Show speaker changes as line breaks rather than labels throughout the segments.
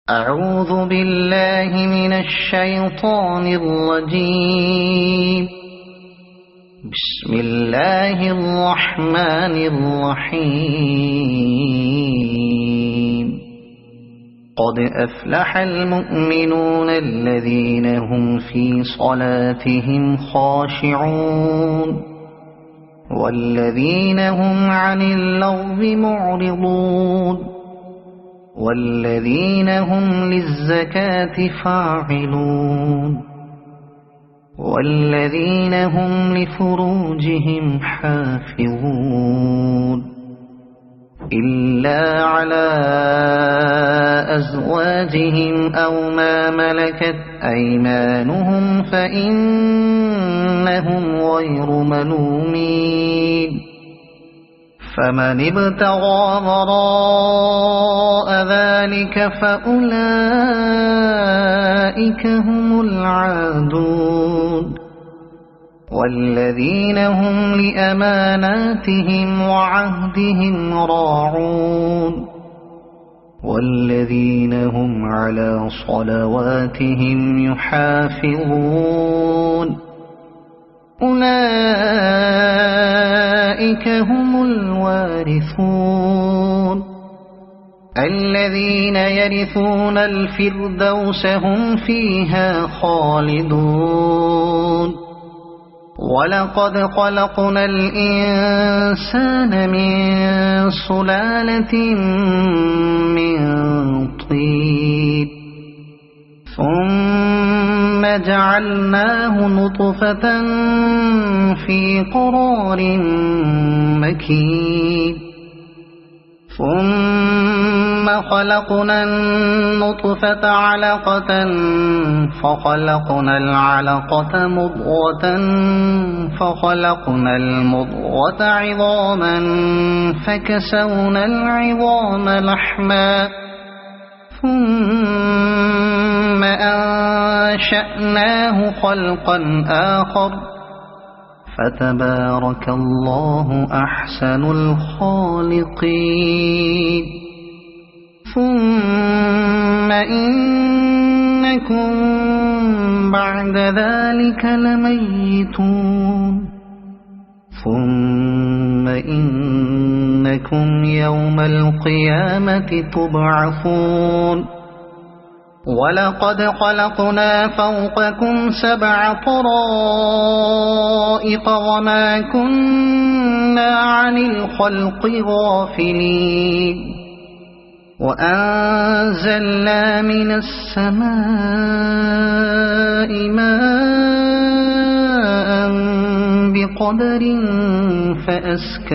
أعوذ بالله من الشيطان الرجيم. بسم الله الرحمن الرحيم. قد أفلح المؤمنون الذين هم في صلاتهم خاشعون والذين هم عن اللغو معرضون والذين هم للزكاة فاعلون والذين هم لفروجهم حافظون إلا على أزواجهم أو ما ملكت أيمانهم فإنهم غير ملومين. فمن ابتغى وراء ذلك فأولئك هم العادون والذين هم لأماناتهم وعهدهم راعون والذين هم على صلواتهم يحافظون. أولئك هم الوارثون الذين يرثون الفردوس هم فيها خالدون. ولقد خلقنا الإنسان من سلالة من طين ثم جعلناه نطفة في قرار مكين ثم خلقنا النطفة علقة فخلقنا العلقة مضغة فخلقنا المضغة عظاما فكسونا العظام لحما ثم أنشأناه خلقا آخر فتبارك الله أحسن الخالقين. ثم إنكم بعد ذلك لميتون ثم إنكم يوم القيامة تبعثون. ولقد خلقنا فوقكم 7 طرائق وما كنا عن الخلق غافلين. وأنزلنا من السماء ماء بقدر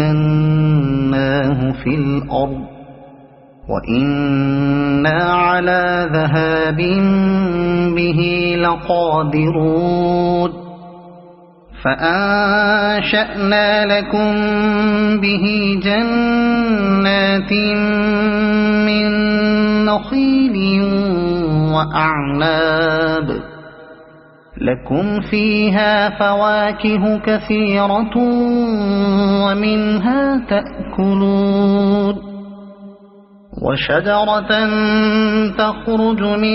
فأسكناه في الأرض وإنا على ذهاب به لقادرون. فأنشأنا لكم به جنات من نخيل وأعناب لكم فيها فواكه كثيرة ومنها تأكلون. وشجرة تخرج من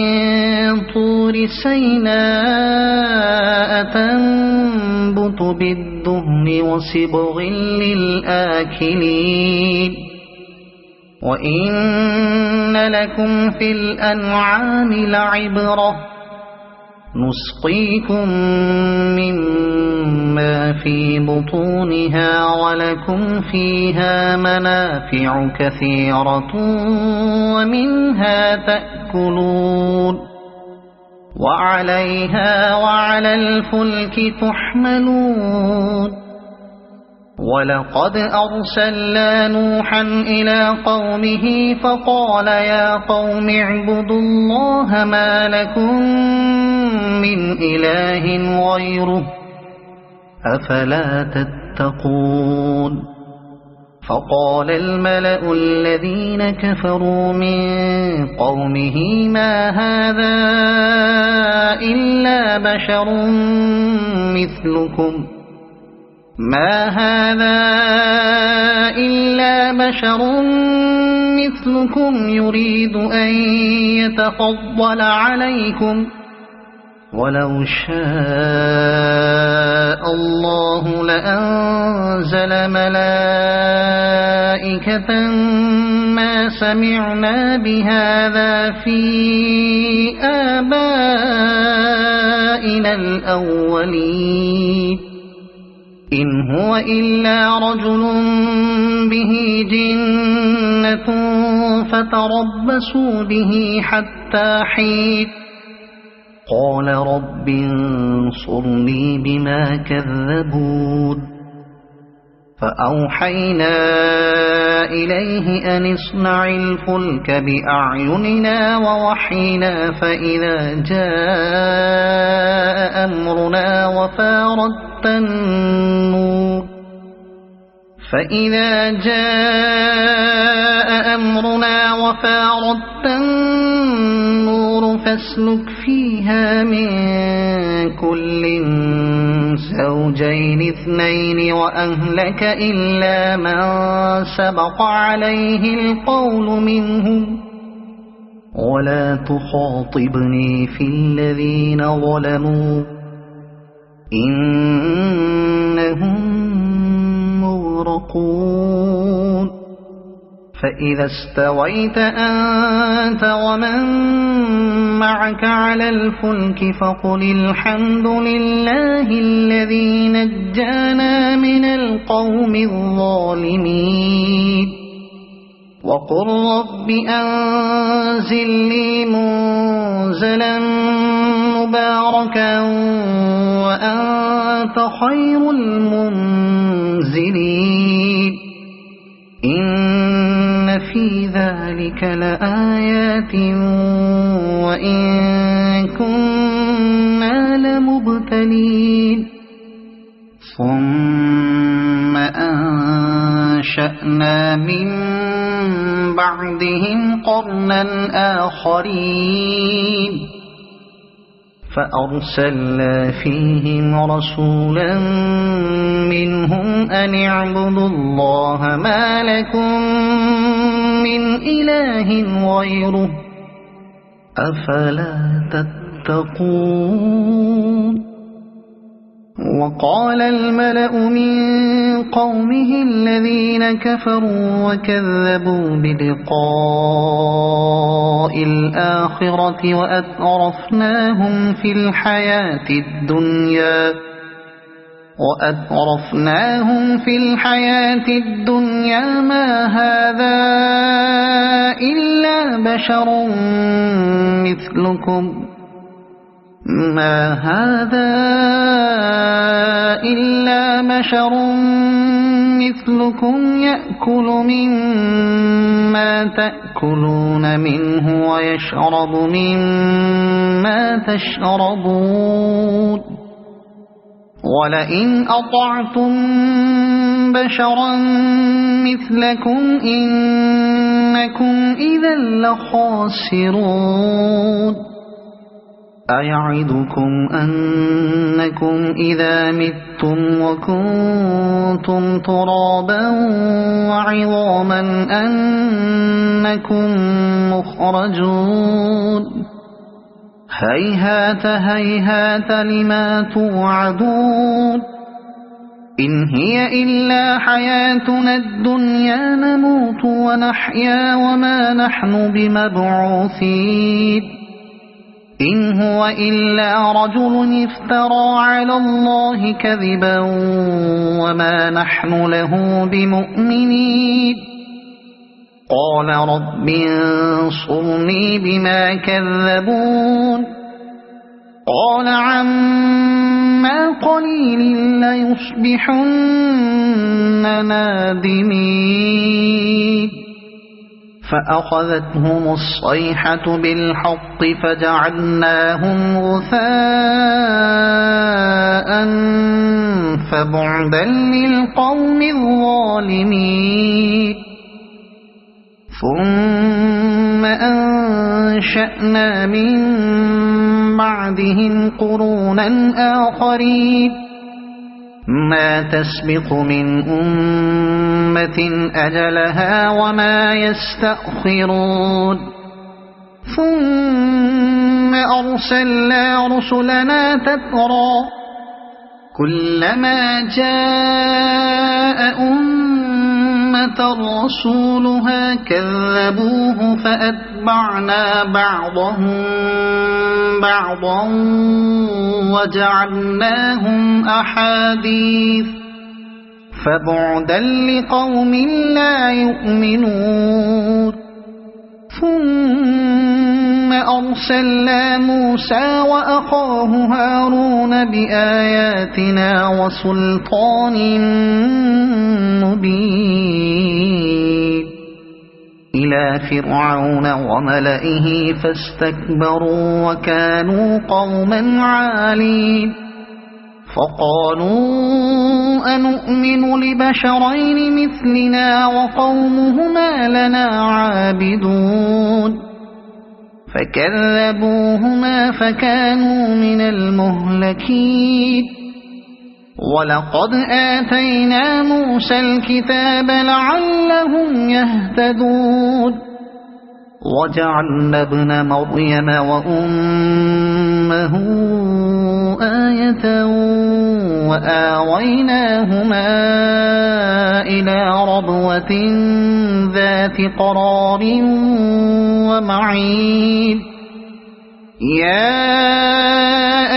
طور سيناء تنبت بالدهن وصبغ للآكلين. وإن لكم في الأنعام لعبرة نسقيكم مما في بطونها ولكم فيها منافع كثيرة ومنها تأكلون وعليها وعلى الفلك تحملون. ولقد أرسلنا نوحا إلى قومه فقال يا قوم اعبدوا الله ما لكم من إله غيره أفلا تتقون. فقال الملأ الذين كفروا من قومه ما هذا إلا بشر مثلكم ما هذا إلا بشر مثلكم يريد أن يتفضل عليكم ولو شاء الله لأنزل ملائكة ما سمعنا بهذا في آبائنا الأولين إن هو إلا رجل به جنة فتربصوا به حتى حين قال رب انصرني بما كذبون فأوحينا إليه أن اصنع الفلك بأعيننا ووحينا فإذا جاء أمرنا وفاردت النور فاسلك فيها من كل زوجين اثنين وأهلك إلا من سبق عليه القول منهم ولا تخاطبني في الذين ظلموا إنهم مغرقون فإذا استويت أنت ومن معك على الفلك فقل الحمد لله الذي نجانا من القوم الظالمين وقل رب أنزل لي منزلا مباركا وأنت خير المنزلين إن في ذلك لآيات وإن كنا لمبتلين ثم أنشأنا من بعدهم قرنا آخرين فأرسلنا فيهم رسولا منهم أن اعبدوا الله ما لكم من إله غيره أفلا تتقون وقال الملأ من قومه الذين كفروا وكذبوا بلقاء الآخرة وأترفناهم في الحياة الدنيا ما هذا إلا بشر مثلكم يأكل مما تأكلون منه ويشرب مما تشربون ولئن أطعتم بشرا مثلكم إنكم إذا لخاسرون أيعدكم أنكم إذا متم وكنتم ترابا وعظاما أنكم مخرجون هيهات هيهات لما توعدون إن هي إلا حياتنا الدنيا نموت ونحيا وما نحن بمبعوثين إن هو إلا رجل افترى على الله كذبا وما نحن له بمؤمنين قال رب انصرني بما كذبون قال عما قليل ليصبحن نادمين فأخذتهم الصيحة بالحق فجعلناهم غثاء فبعدا للقوم الظالمين ثم أنشأنا من بعدهم قرونا آخرين ما تسبق من أمة أجلها وما يستأخرون ثم أرسلنا رسلنا تترى كلما جاء أمة رسولها كذبوه فأتبعنا بعضهم بعضا وجعلناهم أحاديث فبعدا لقوم لا يؤمنون ثم أرسلنا موسى وأخاه هارون بآياتنا وسلطان مبين إلى فرعون وملئه فاستكبروا وكانوا قوما عالين فقالوا أنؤمن لبشرين مثلنا وقومهما لنا عابدون فكذبوهما فكانوا من المهلكين ولقد آتينا موسى الكتاب لعلهم يهتدون وجعلنا ابن مريم وأمه آية وآويناهما إلى ربوة ذات قرار ومعين يا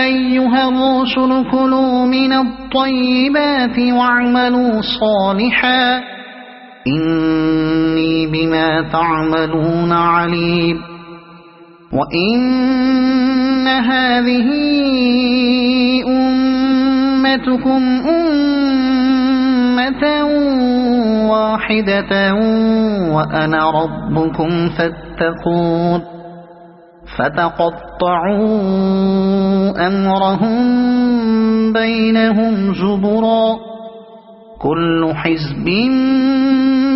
أيها الرسل كلوا من الطيبات واعملوا صالحا إني بما تعملون عليم وإن هذه أمتكم أمة واحدة وأنا ربكم فاتقون فتقطعوا أمرهم بينهم زبرا كل حزب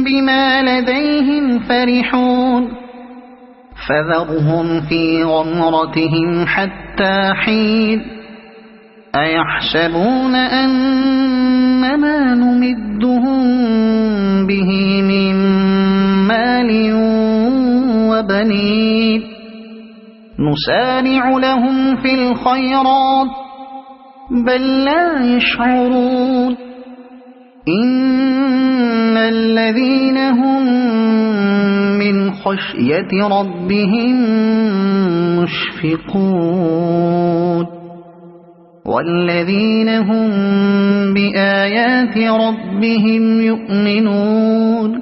بما لديهم فرحون فذرهم في غمرتهم حتى حين أيحسبون أنما نمدهم به من مال وبنين نسارع لهم في الخيرات بل لا يشعرون إن الذين هم من خشية ربهم مشفقون والذين هم بآيات ربهم يؤمنون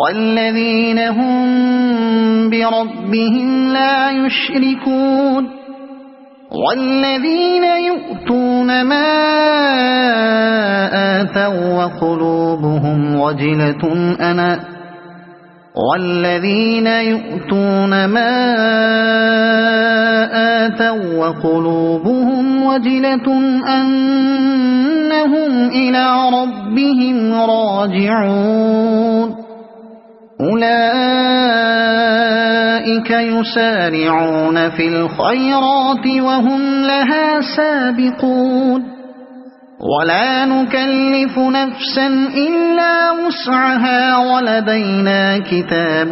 والذين هم بربهم لا يشركون والذين يؤتون ما آتوا وقلوبهم والذين يؤتون ما آتوا وقلوبهم وجلة أنهم إلى ربهم راجعون أولئك يسارعون في الخيرات وهم لها سابقون ولا نكلف نفسا إلا وسعها ولدينا كتاب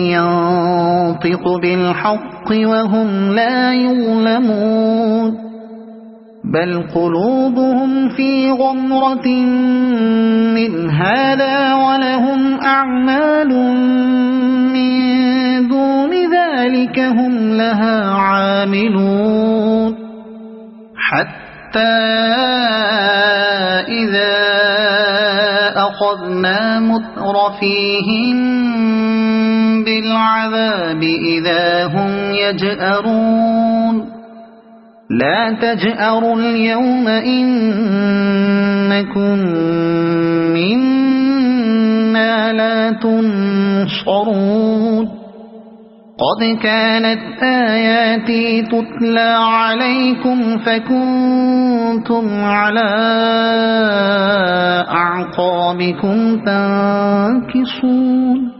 ينطق بالحق وهم لا يظلمون بل قلوبهم في غمرة من هذا ولهم أعمال من دون ذلك هم لها عاملون حتى إذا أخذنا مترفيهم بالعذاب إذا هم يجأرون لا تجأروا اليوم إنكم منا لا تنصرون قد كانت آياتي تتلى عليكم فكنتم على أعقابكم تنكصون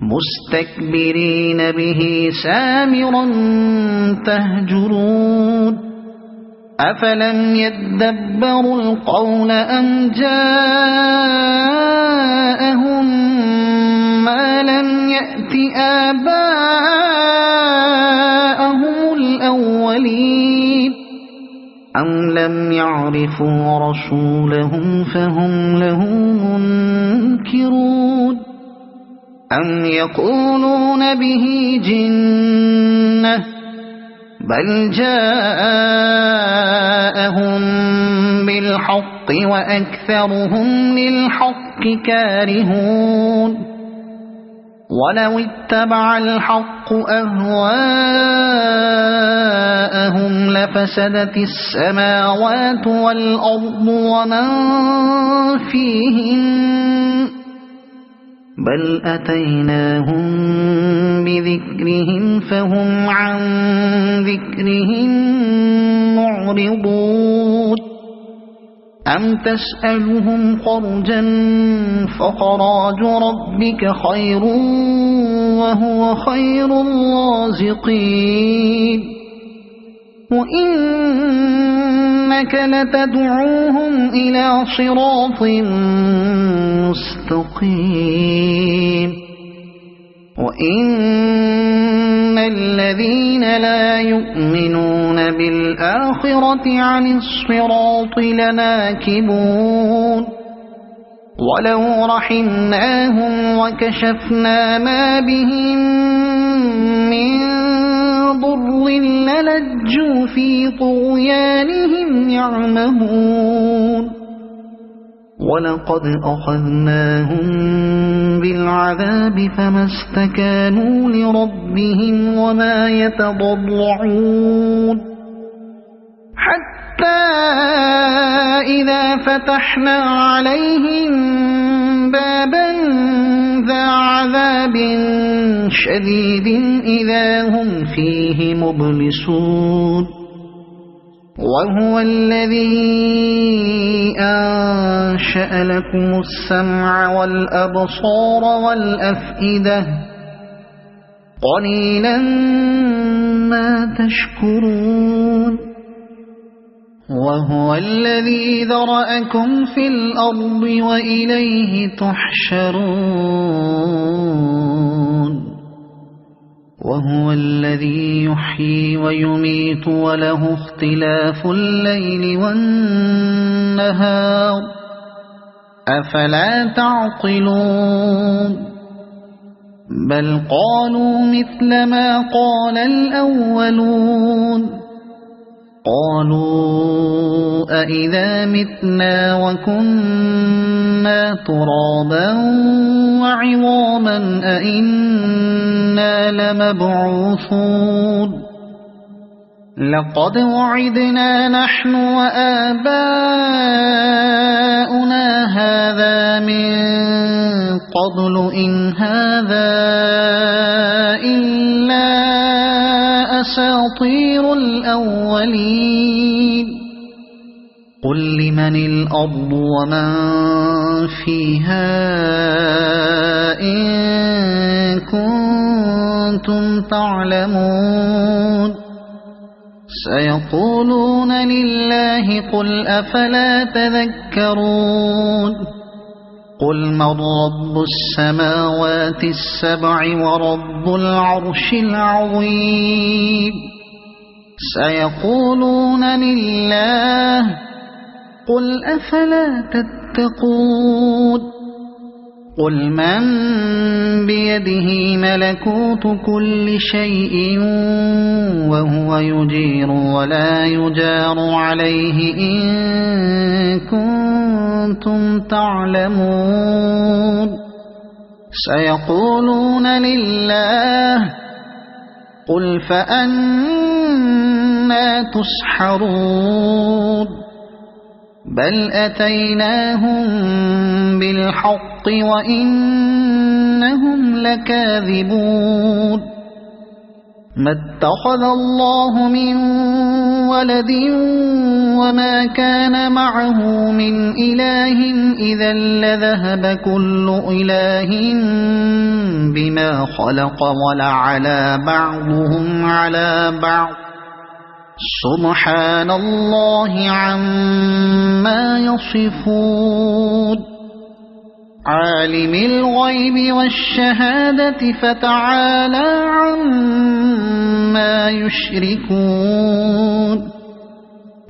مستكبرين به سامرا تهجرون أفلم يدبروا القول أم جاءهم ما لم يأت آباءهم الأولين أم لم يعرفوا رسولهم فهم له منكرون أم يقولون به جنة بل جاءهم بالحق وأكثرهم للحق كارهون ولو اتبع الحق أهواءهم لفسدت السماوات والأرض ومن فيهن بل أتيناهم بذكرهم فهم عن ذكرهم معرضون أم تسألهم خرجا فخراج ربك خير وهو خير الرازقين وإنك لتدعوهم إلى صراط مستقيم وإن الذين لا يؤمنون بالآخرة عن الصراط لناكبون ولو رحمناهم وكشفنا ما بهم من ضر للجوا في طغيانهم يعمهون ولقد أخذناهم بالعذاب فما استكانوا لربهم وما يتضرعون حتى إذا فتحنا عليهم بابا ذا عذاب شديد إذا هم فيه مبلسون وهو الذي أنشأ لكم السمع والأبصار والأفئدة قليلا ما تشكرون وهو الذي ذرأكم في الأرض وإليه تحشرون وهو الذي يحيي ويميت وله اختلاف الليل والنهار أفلا تعقلون بل قالوا مثل ما قال الأولون قالوا أإذا متنا وكنا ترابا وعظاما أإنا لمبعوثون لقد وعدنا نحن وآباؤنا هذا من قبل إن هذا إلا أساطير الأولين قل لمن الأرض ومن فيها إن كنتم تعلمون سيقولون لله قل أفلا تذكرون قل من رب السماوات السبع ورب العرش العظيم سيقولون لله قل أفلا تتقون قل من بيده ملكوت كل شيء وهو يجير ولا يجار عليه إن كنتم تعلمون سيقولون لله قل فأنا تسحرون بل أتيناهم بالحق وإنهم لكاذبون ما اتخذ الله من ولد وما كان معه من إله إذا لذهب كل إله بما خلق ولعلى بعضهم على بعض سبحان الله عما يصفون عالم الغيب والشهادة فتعالى عما يشركون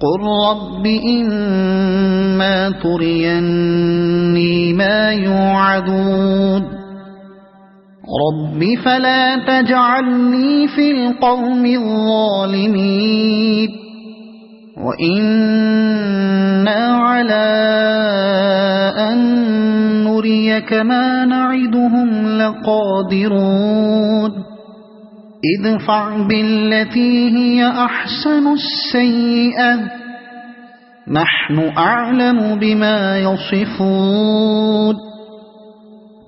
قل رب إما تريني ما يوعدون رب فلا تجعلني في القوم الظالمين وإنا على أن نريك ما نعدهم لقادرون ادفع بالتي هي أحسن السيئة نحن أعلم بما يصفون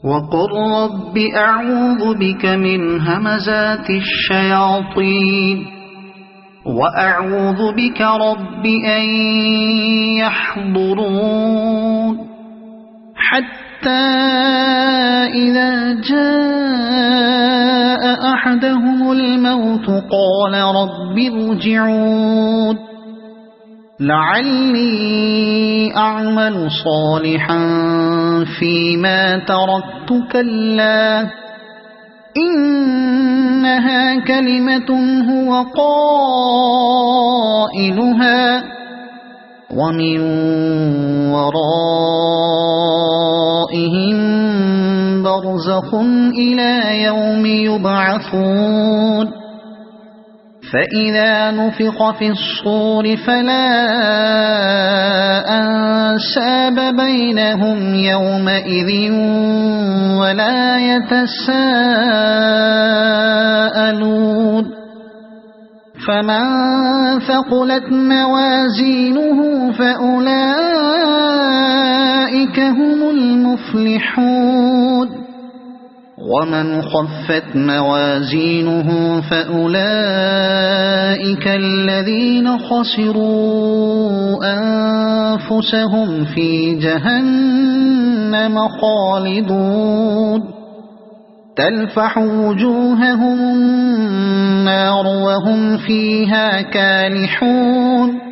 وقل رب أعوذ بك من همزات الشياطين وأعوذ بك رب أن يحضرون حتى إذا جاء أحدهم الموت قال رب ارجعون لعلي أعمل صالحا فيما تركت كلا إنها كلمة هو قائلها ومن ورائهم برزخ إلى يوم يبعثون فإذا نفخ في الصور فلا أنساب بينهم يومئذ ولا يتساءلون فمن ثقلت موازينه فأولئك هم المفلحون ومن خفت موازينه فأولئك الذين خسروا أنفسهم في جهنم خالدون تلفح وجوههم النار وهم فيها كالحون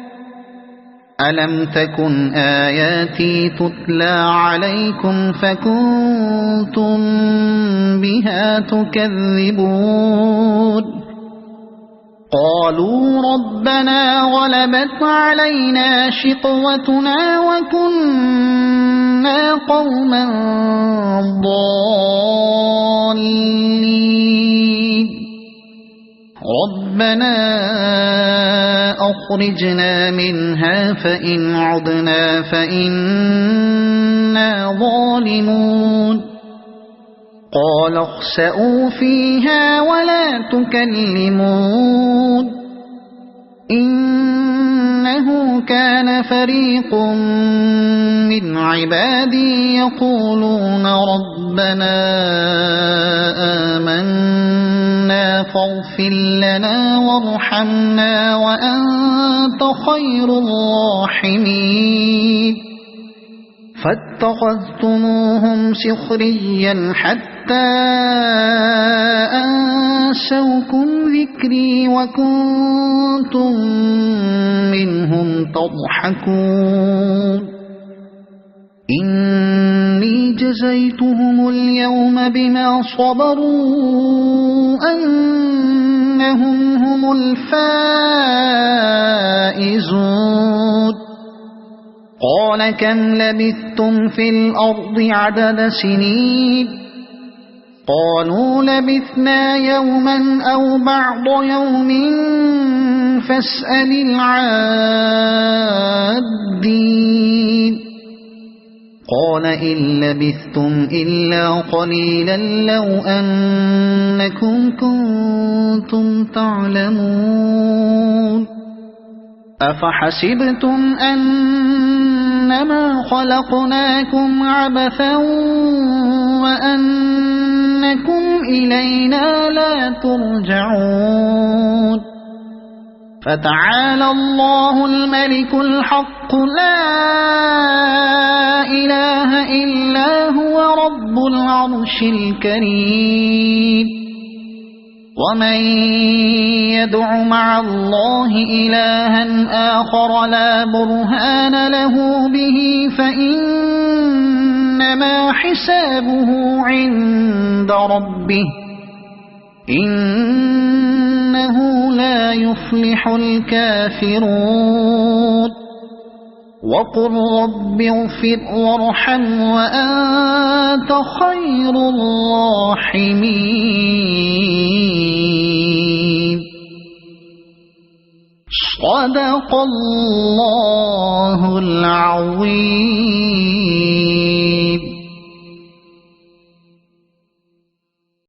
ألم تكن آياتي تتلى عليكم فكنتم بها تكذبون قالوا ربنا غلبت علينا شقوتنا وكنا قوما ضالين ربنا أخرجنا منها فإن عدنا فإنا ظالمون قال اخسئوا فيها ولا تكلمون إنه كان فريق من عبادي يقولون ربنا آمنا فاغفر لنا وارحمنا وأنت خير الراحمين فاتخذتموهم سخريا حتى أنسوكم ذكري وكنتم منهم تضحكون إني جزيتهم اليوم بما صبروا أنهم هم الفائزون قال كم لبثتم في الأرض عدد سنين قالوا لبثنا يوما أو بعض يوم فاسأل العادين قال إن لبثتم إلا قليلا لو أنكم كنتم تعلمون أفحسبتم أنما خلقناكم عبثا وأنكم إلينا لا ترجعون فتعالى الله الملك الحق لا إله إلا هو رب العرش الكريم ومن يدع مع الله إلها آخر لا برهان له به فإنما حسابه عند ربه إنه لا يفلح الكافرون وقل رب اغفر وارحم وأنت خير الراحمين صدق الله العظيم.